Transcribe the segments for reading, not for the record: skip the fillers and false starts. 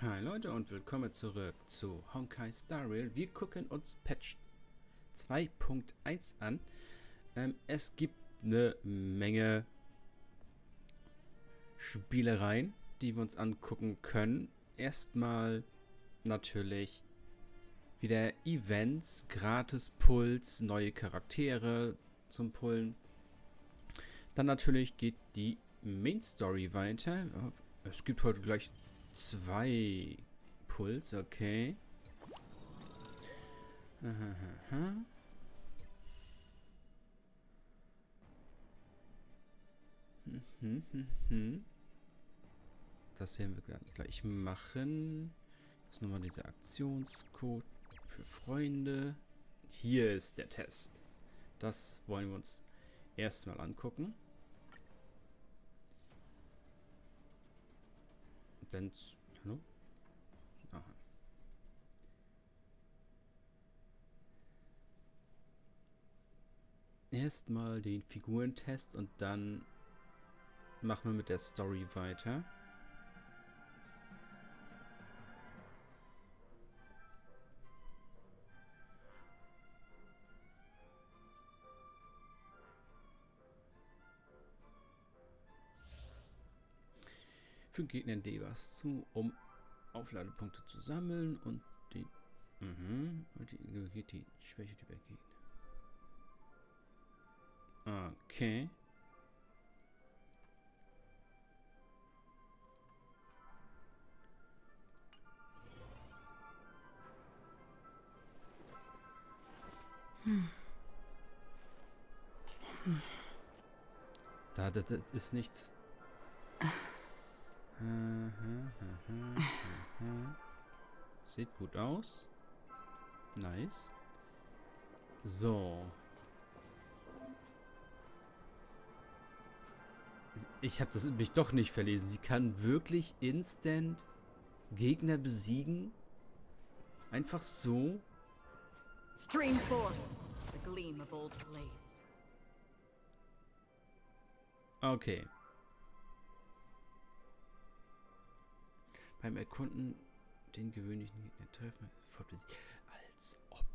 Hi Leute und willkommen zurück zu Honkai Star Rail. Wir gucken uns Patch 2.1 an. Es gibt eine Menge Spielereien, die wir uns angucken können. Erstmal natürlich wieder Events, Gratis-Pulls, neue Charaktere zum Pullen. Dann natürlich geht die Main Story weiter. Es gibt heute gleich 2 Puls, okay. Das werden wir gleich machen. Das ist nochmal dieser Aktionscode für Freunde. Hier ist der Test. Das wollen wir uns erstmal angucken. Wenn's. Hallo? Aha. Erstmal den Figurentest und dann machen wir mit der Story weiter. Für Gegnern Devas zu, um Aufladepunkte zu sammeln und die. Und ignoriert die Schwäche der Gegner. Okay. Das ist nichts. Sieht gut aus. Nice. So. Ich habe das mich doch nicht verlesen. Sie kann wirklich instant Gegner besiegen? Einfach so? Stream forth the gleam of old blades. Okay. Beim Erkunden den gewöhnlichen Gegner treffen. Als ob.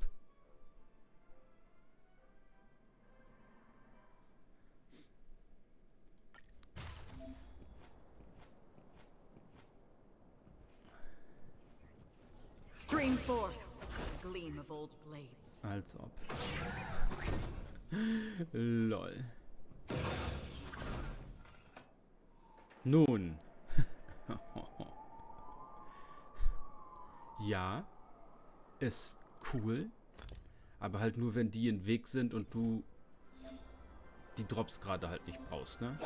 Stream forth the gleam of old blades. Als ob. Lol. Nun. Ja. Ist cool. Aber halt nur, wenn die im Weg sind und du die Drops gerade halt nicht brauchst, ne?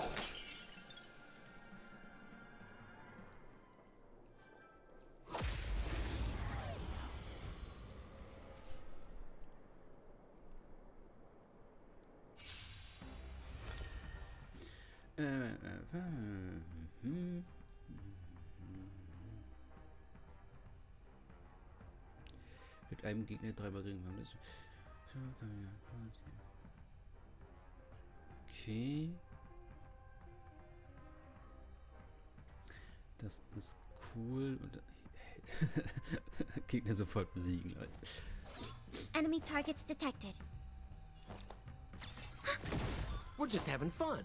Mit einem Gegner 3-mal gegen haben. Okay. Das ist cool. Und Gegner sofort besiegen, Leute. Enemy targets detected. We're just having fun.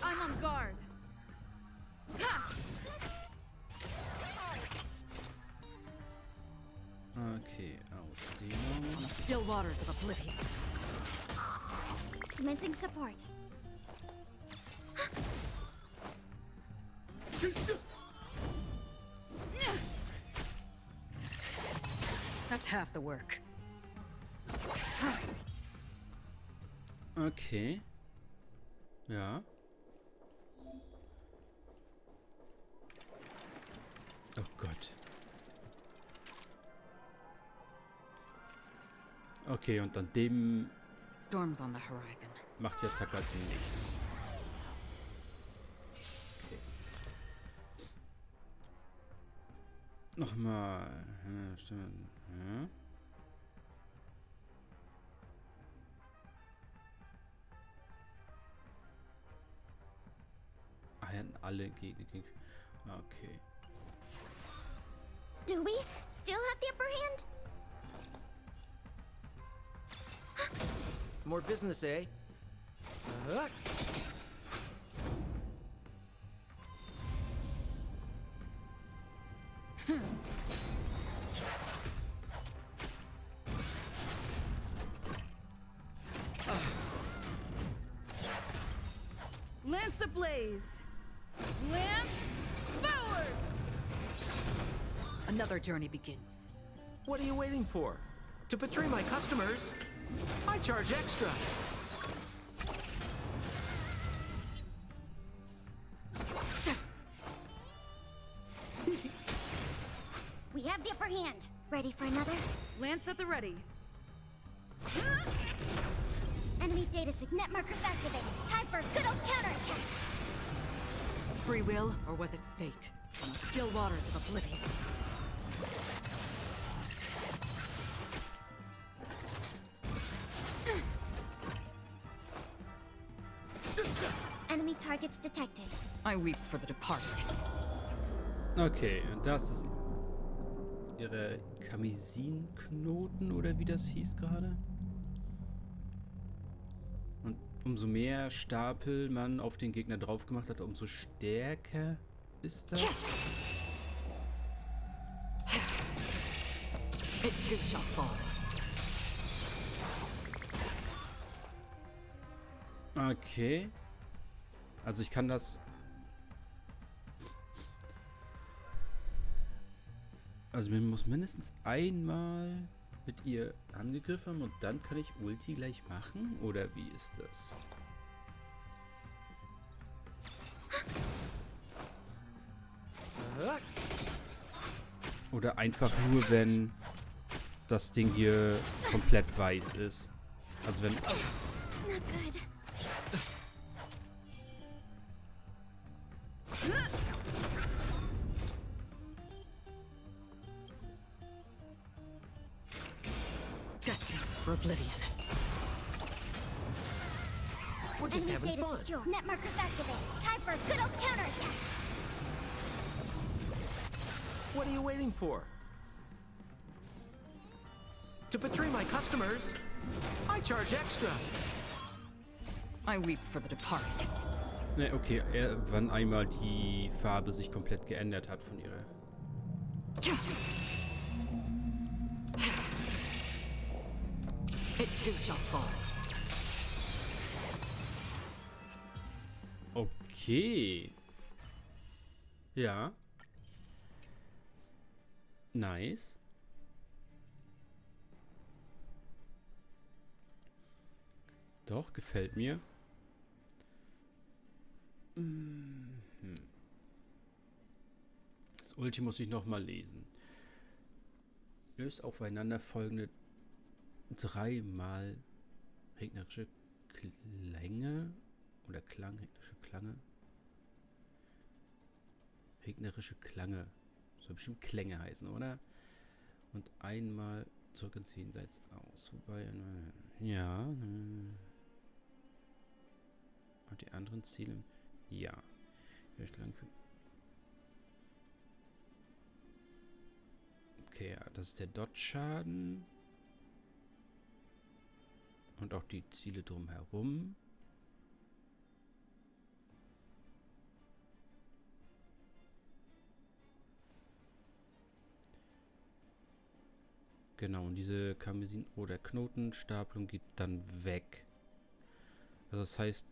I'm on guard. Okay, Ausdehnung. Still waters of oblivion. Commencing support. That's half the work. Okay. Ja. Oh Gott. Okay, und an dem Storms on the horizon. macht die Attacke halt nichts. Okay. Nochmal. Ja, stimmt. Ja. alle Gegner gegen... Okay. Do we still have the upper hand? More business, eh? Lance ablaze! Lance forward! Another journey begins. What are you waiting for? To betray my customers, I charge extra. We have the upper hand. Ready for another? Lance at the ready. Enemy data signet markers activated. Time for a good old counterattack. Free will, or was it fate? From the still waters of oblivion. Enemy targets detected. I weep for the departed. Okay, und das ist ihre Kamisinknoten oder wie das hieß gerade. Und umso mehr Stapel man auf den Gegner drauf gemacht hat, umso stärker ist das. It too shall fall. Okay. Also ich kann das... Also man muss mindestens einmal mit ihr angegriffen haben und dann kann ich Ulti gleich machen? Oder wie ist das? Oder einfach nur, wenn das Ding hier komplett weiß ist. Also wenn... Not good. Destined for oblivion. We're just Enemy having data fun. secure. Net markers activated. Time for a good old counterattack. What are you waiting for? To betray my customers, I charge extra. I weep for the departed. Ne, okay, wann einmal die Farbe sich komplett geändert hat von ihrer... It too shall fall. Okay. Ja. Nice. Doch, gefällt mir. Das Ulti muss ich noch mal lesen. Löst aufeinanderfolgende dreimal regnerische Klänge oder regnerische Klange. Regnerische Klange. Soll bestimmt Klänge heißen, oder? Und einmal zurück ins Jenseits aus. Wobei, ja. Und die anderen Ziele, ja. Okay, ja, das ist der Dot-Schaden. Und auch die Ziele drumherum. Genau, und diese Kamisin- oder Knotenstapelung geht dann weg. Also das heißt,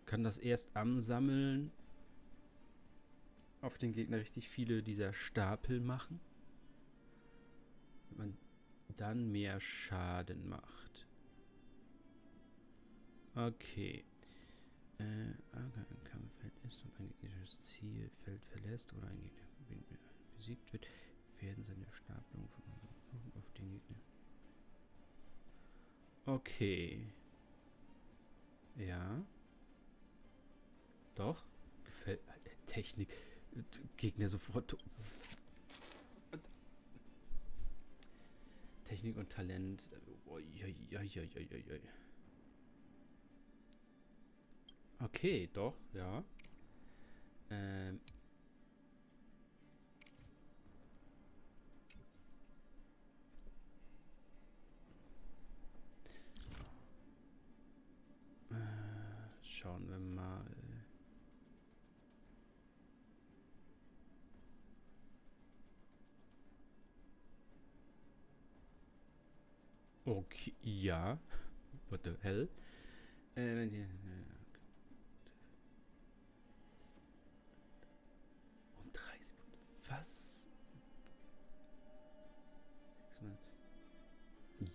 kann das erst ansammeln, auf den Gegner richtig viele dieser Stapel machen. Wenn man dann mehr Schaden macht. Okay. Ein Kampffeld ist und ein gegnerisches Zielfeld verlässt oder ein Gegner besiegt wird, werden seine Stapelung auf den Gegner. Okay. Ja. Doch. Gefällt. Technik. Gegner sofort. Technik und Talent. Okay, doch, ja. Ähm. Schauen wir mal. Okay, ja. What the hell? Um 3 Sekunden. Was?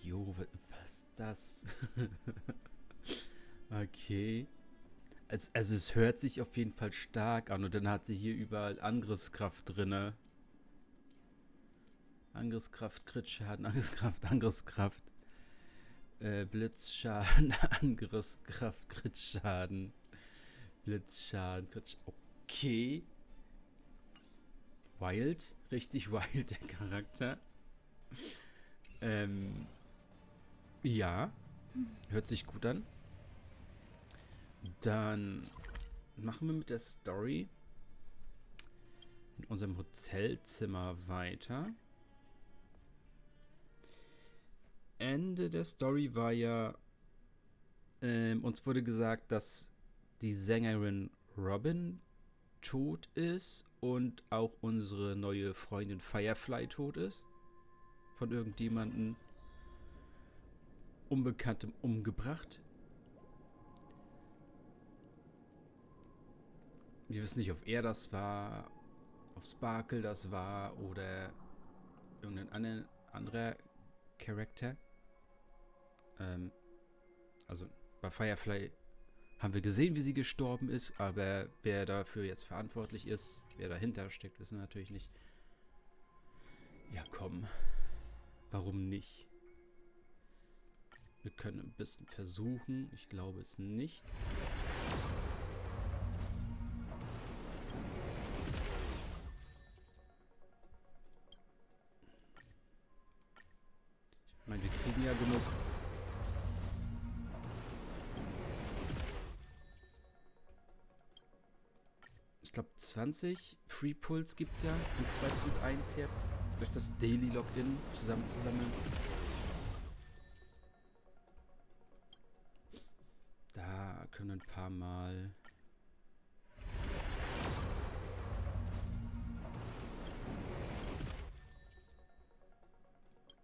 Jo, was das? Okay. Also es hört sich auf jeden Fall stark an und dann hat sie hier überall Angriffskraft drinne. Angriffskraft, Crit-Schaden, Angriffskraft. Blitzschaden, Angriffskraft, Crit-Schaden. Blitzschaden, Crit-Schaden. Okay. Wild. Richtig wild, der Charakter. Ja. Hört sich gut an. Dann machen wir mit der Story in unserem Hotelzimmer weiter. Ende der Story war ja, uns wurde gesagt, dass die Sängerin Robin tot ist und auch unsere neue Freundin Firefly tot ist. Von irgendjemandem Unbekanntem umgebracht. Wir wissen nicht, ob er das war, ob Sparkle das war oder irgendein anderer Charakter. Also bei Firefly haben wir gesehen, wie sie gestorben ist, aber wer dafür jetzt verantwortlich ist, wer dahinter steckt, wissen wir natürlich nicht. Ja, komm. Warum nicht? Wir können ein bisschen versuchen. Ich glaube es nicht. Ich meine, wir kriegen ja genug. Ich glaube 20 Free Pulls gibt es ja in 2.1 jetzt. Durch das Daily Login zusammenzusammeln. Da können wir ein paar Mal.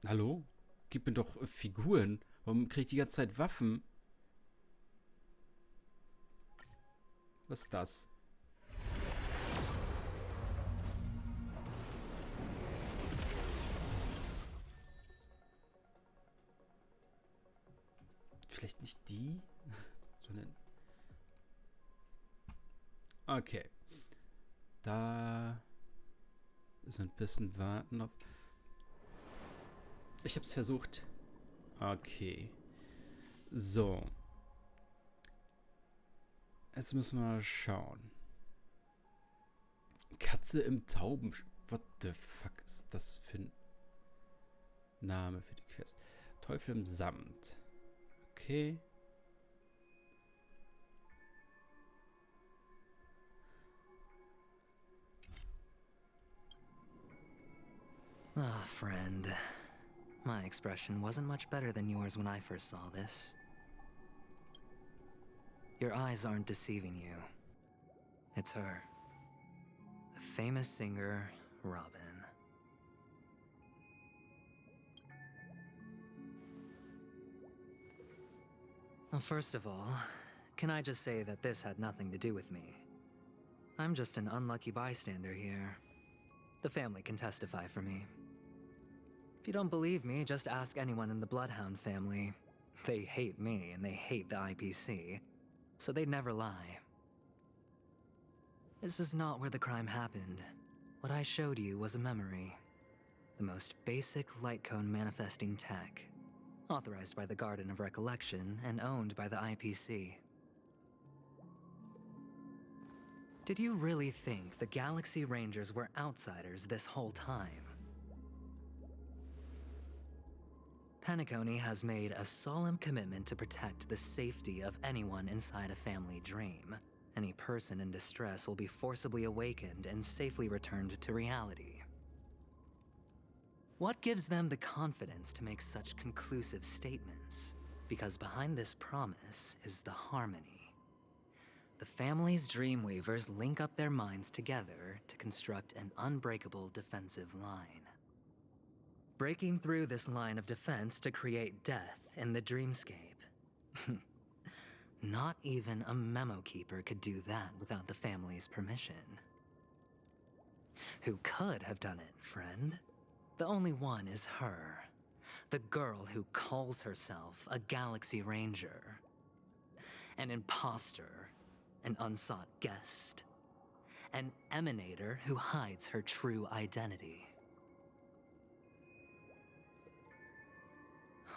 Hallo? Gib mir doch Figuren. Warum kriege ich die ganze Zeit Waffen? Was ist das? Vielleicht nicht die, sondern... Okay. Da ist ein bisschen warten auf... Ich hab's versucht. Okay. So. Jetzt müssen wir mal schauen. Katze im Tauben... What the fuck ist das für ein Name für die Quest? Teufel im Samt. Okay. Ah, friend. My expression wasn't much better than yours when I first saw this. Your eyes aren't deceiving you. It's her. The famous singer, Robin. Well, first of all, can I just say that this had nothing to do with me? I'm just an unlucky bystander here. The family can testify for me. If you don't believe me, just ask anyone in the Bloodhound family. They hate me and they hate the IPC, so they'd never lie. This is not where the crime happened. What I showed you was a memory. The most basic light cone manifesting tech. Authorized by the Garden of Recollection and owned by the IPC. Did you really think the Galaxy Rangers were outsiders this whole time? Penacony has made a solemn commitment to protect the safety of anyone inside a family dream, Any person in distress will be forcibly awakened and safely returned to reality. What gives them the confidence to make such conclusive statements? Because behind this promise is the harmony. The family's Dreamweavers link up their minds together to construct an unbreakable defensive line. Breaking through this line of defense to create death in the dreamscape. Not even a memo keeper could do that without the family's permission. Who could have done it, friend? The only one is her. The girl who calls herself a Galaxy Ranger. An imposter, an unsought guest. An emanator who hides her true identity.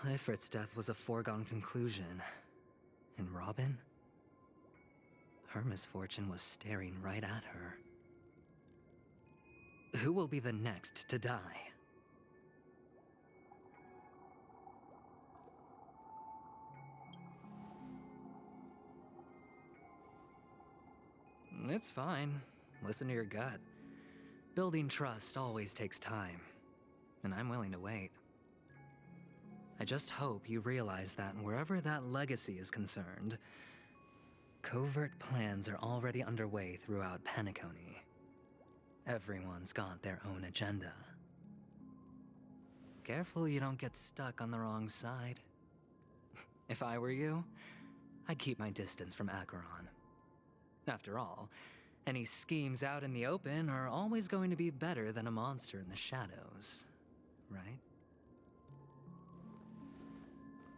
Ifrit's death was a foregone conclusion. And Robin? Her misfortune was staring right at her. Who will be the next to die? It's fine. Listen to your gut. Building trust always takes time, and I'm willing to wait. I just hope you realize that wherever that legacy is concerned, covert plans are already underway throughout Penacony. Everyone's got their own agenda. Careful you don't get stuck on the wrong side. If I were you, I'd keep my distance from Acheron. After all, any schemes out in the open are always going to be better than a monster in the shadows, right?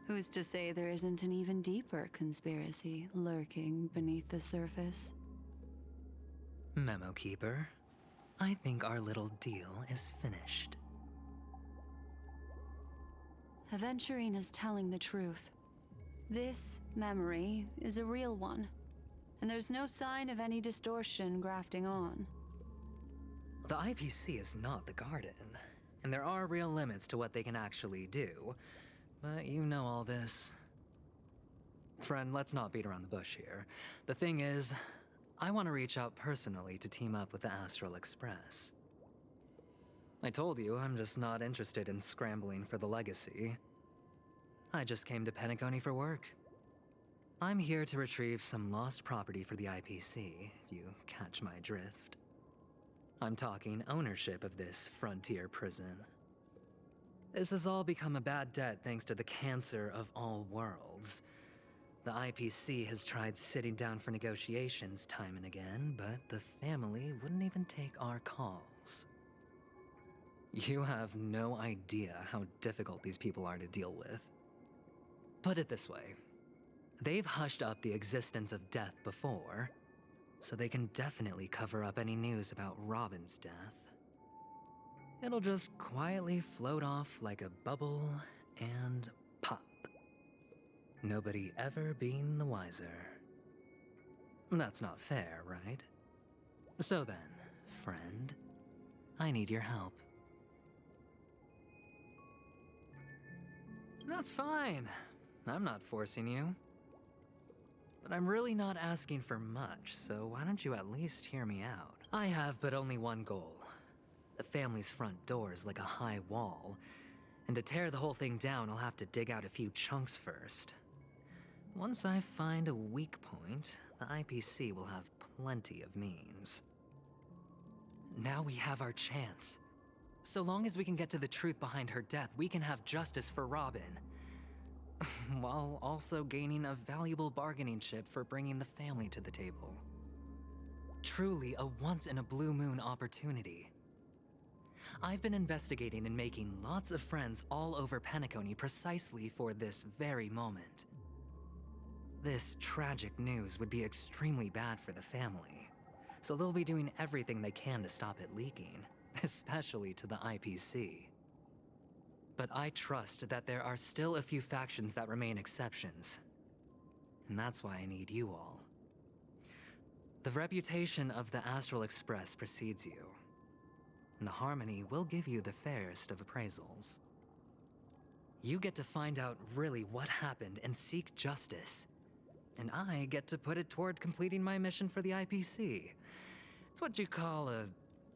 Who's to say there isn't an even deeper conspiracy lurking beneath the surface? Memo Keeper, I think our little deal is finished. Aventurine is telling the truth. This memory is a real one, and there's no sign of any distortion grafting on. The IPC is not the Garden, and there are real limits to what they can actually do. But you know all this. Friend, let's not beat around the bush here. The thing is, I want to reach out personally to team up with the Astralexpress. I told you I'm just not interested in scrambling for the legacy. I just came to Penacony for work. I'm here to retrieve some lost property for the IPC, if you catch my drift. I'm talking ownership of this frontier prison. This has all become a bad debt thanks to the cancer of all worlds. The IPC has tried sitting down for negotiations time and again, but the family wouldn't even take our calls. You have no idea how difficult these people are to deal with. Put it this way. They've hushed up the existence of death before, so they can definitely cover up any news about Robin's death. It'll just quietly float off like a bubble and pop. Nobody ever being the wiser. That's not fair, right? So then, friend, I need your help. That's fine. I'm not forcing you. But I'm really not asking for much, so why don't you at least hear me out? I have but only one goal. The family's front door is like a high wall, and to tear the whole thing down, I'll have to dig out a few chunks first. Once I find a weak point, the IPC will have plenty of means. Now we have our chance. So long as we can get to the truth behind her death, we can have justice for Robin. While also gaining a valuable bargaining chip for bringing the family to the table. Truly a once-in-a-blue-moon opportunity. I've been investigating and making lots of friends all over Penacony precisely for this very moment. This tragic news would be extremely bad for the family, so they'll be doing everything they can to stop it leaking, especially to the IPC. But I trust that there are still a few factions that remain exceptions, and that's why I need you all. The reputation of the Astralexpress precedes you, and the Harmony will give you the fairest of appraisals. You get to find out really what happened and seek justice. and I get to put it toward completing my mission for the IPC. It's what you call a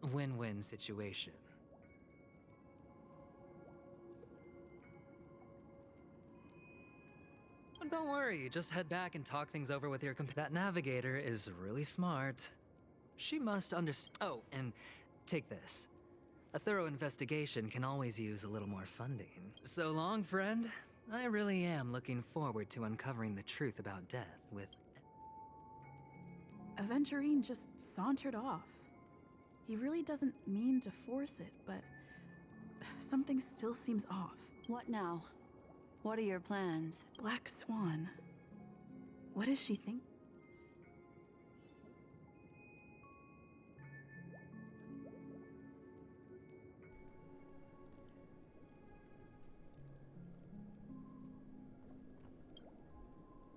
win-win situation. Don't worry, just head back and talk things over with your That navigator is really smart. She must understand. Oh, and take this. A thorough investigation can always use a little more funding. So long, friend. I really am looking forward to uncovering the truth about death with... Aventurine just sauntered off. He really doesn't mean to force it, but something still seems off. What now? What are your plans? Black Swan. What does she think?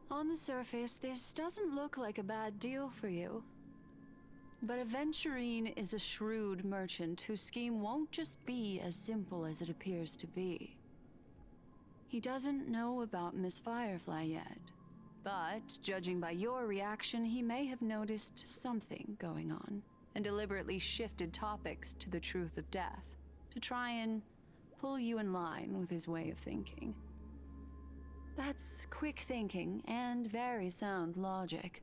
On the surface, this doesn't look like a bad deal for you. But Aventurine is a shrewd merchant whose scheme won't just be as simple as it appears to be. He doesn't know about Miss Firefly yet, but judging by your reaction, he may have noticed something going on and deliberately shifted topics to the truth of death to try and pull you in line with his way of thinking. That's quick thinking and very sound logic.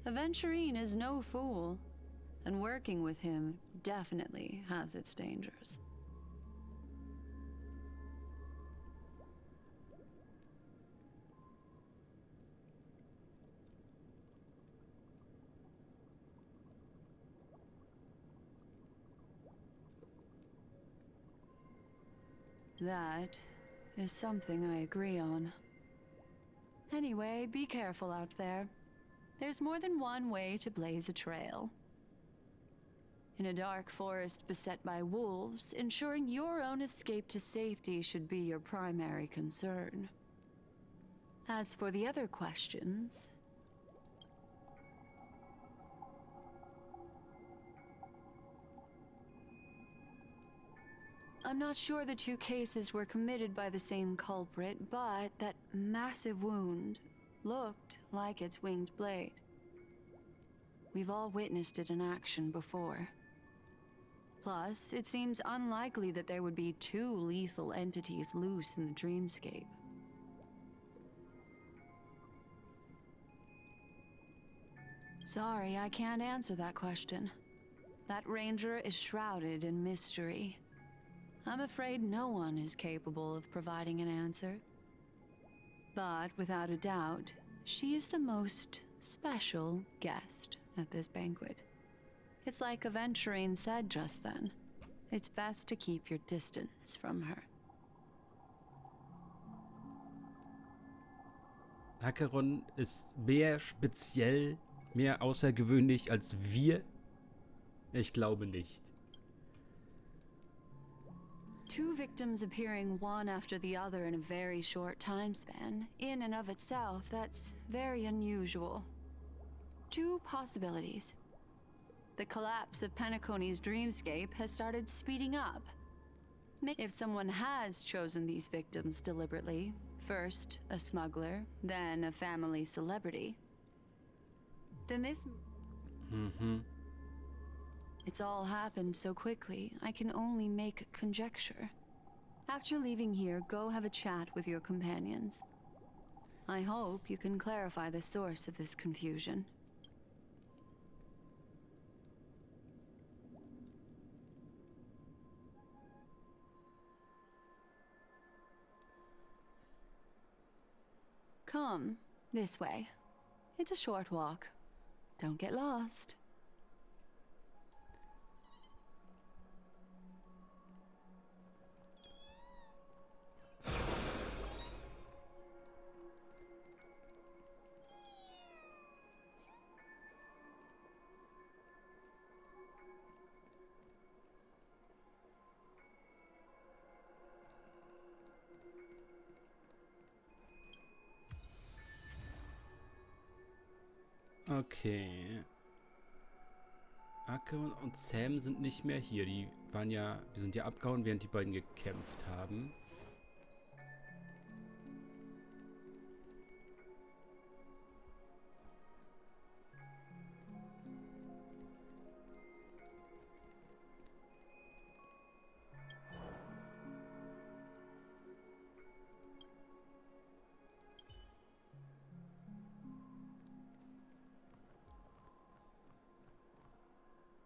Aventurine is no fool, and working with him definitely has its dangers. That is something I agree on. Anyway, be careful out there. There's more than one way to blaze a trail. In a dark forest beset by wolves, ensuring your own escape to safety should be your primary concern. As for the other questions... I'm not sure the two cases were committed by the same culprit, but that massive wound looked like its winged blade. We've all witnessed it in action before. Plus, it seems unlikely that there would be two lethal entities loose in the dreamscape. Sorry, I can't answer that question. That ranger is shrouded in mystery. I'm afraid no one is capable of providing an answer. But without a doubt, she is the most special guest at this banquet. It's like Aventurine said just then. It's best to keep your distance from her. Acheron ist mehr speziell, mehr außergewöhnlich als wir? Ich glaube nicht. Two victims appearing one after the other in a very short time span, in and of itself, that's very unusual. Two possibilities. The collapse of Penacony's dreamscape has started speeding up. If someone has chosen these victims deliberately, first a smuggler, then a family celebrity, then this... It's all happened so quickly, I can only make conjecture. After leaving here, go have a chat with your companions. I hope you can clarify the source of this confusion. Come, this way. It's a short walk. Don't get lost. Okay. Acheron und Sam sind nicht mehr hier. Die sind ja abgehauen, während die beiden gekämpft haben.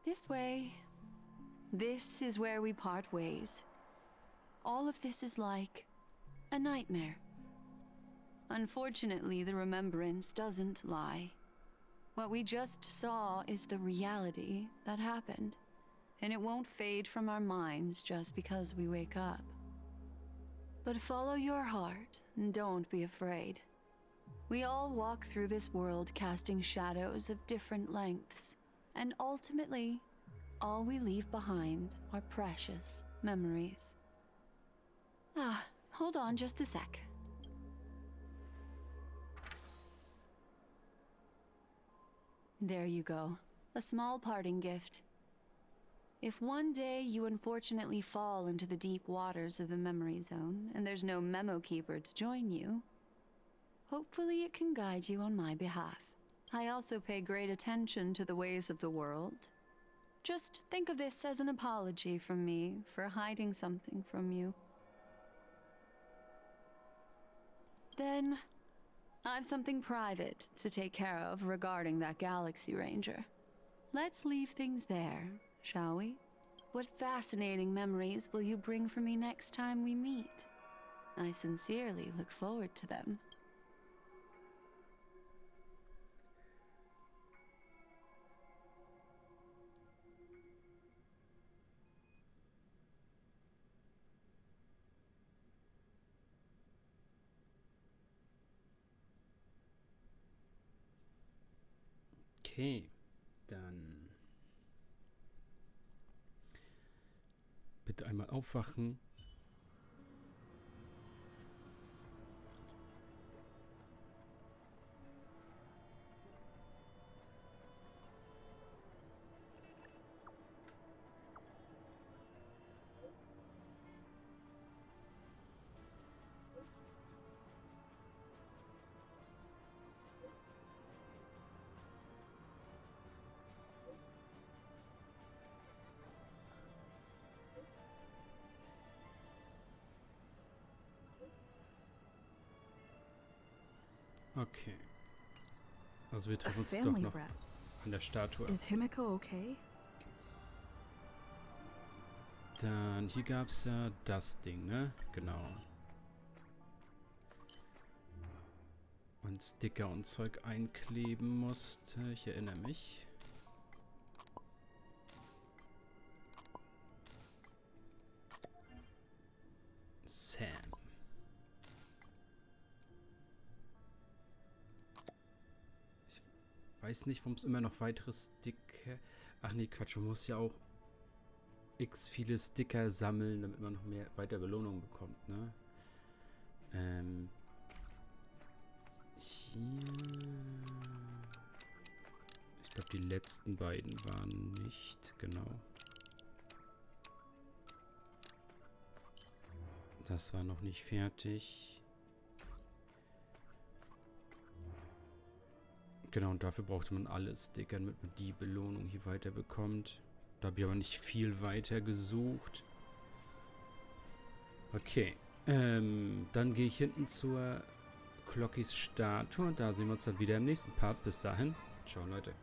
This way. This is where we part ways. All of this is like a nightmare. Unfortunately, the remembrance doesn't lie. What we just saw is the reality that happened, and it won't fade from our minds just because we wake up. But follow your heart and don't be afraid. We all walk through this world casting shadows of different lengths, and ultimately, all we leave behind are precious memories. Hold on just a sec. There you go. A small parting gift. If one day you unfortunately fall into the deep waters of the memory zone and there's no memo keeper to join you, hopefully it can guide you on my behalf. I also pay great attention to the ways of the world. Just think of this as an apology from me for hiding something from you. Then, I've something private to take care of regarding that Galaxie Ranger. Let's leave things there, shall we? What fascinating memories will you bring for me next time we meet? I sincerely look forward to them. Okay, dann bitte einmal aufwachen. Okay. Also wir treffen uns doch Family noch rep. an der Statue. Is Himiko okay? Dann hier gab es ja das Ding, ne? Genau. Und Sticker und Zeug einkleben musste. Ich erinnere mich. Sam. Ich weiß nicht, warum es immer noch weitere Sticker... Ach nee, Quatsch, man muss ja auch x viele Sticker sammeln, damit man noch mehr weiter Belohnung bekommt, ne? Hier... Ich glaube, die letzten beiden waren nicht, genau. Das war noch nicht fertig. Genau, und dafür brauchte man alle Sticker, damit man die Belohnung hier weiter bekommt. Da habe ich aber nicht viel weiter gesucht. Okay. Dann gehe ich hinten zur Clockys Statue und da sehen wir uns dann wieder im nächsten Part. Bis dahin. Ciao, Leute.